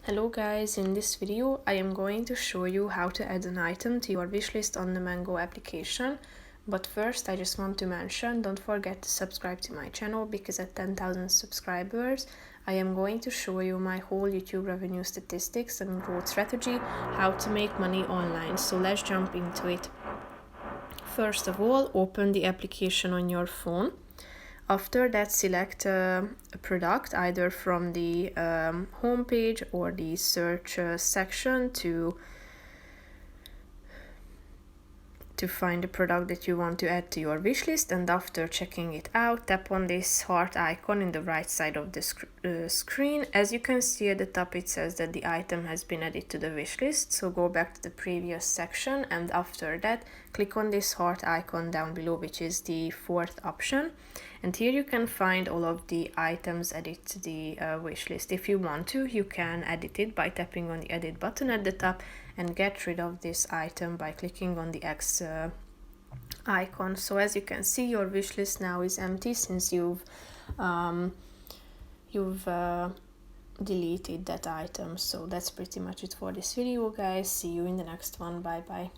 Hello guys, in this video I am going to show you how to add an item to your wishlist on the Mango application. But first I just want to mention, don't forget to subscribe to my channel because at 10,000 subscribers I am going to show you my whole YouTube revenue statistics and growth strategy, how to make money online. So let's jump into it. First of all, open the application on your phone. After that, select a product either from the home page or the search section to find the product that you want to add to your wishlist. And after checking it out, tap on this heart icon in the right side of the screen. As you can see at the top, it says that the item has been added to the wishlist. So go back to the previous section, and after that click on this heart icon down below, which is the fourth option. And here you can find all of the items added to the wishlist. If you want to, you can edit it by tapping on the edit button at the top and get rid of this item by clicking on the X icon. So as you can see, your wishlist now is empty since you've deleted that item. So that's pretty much it for this video, guys. See you in the next one. Bye bye.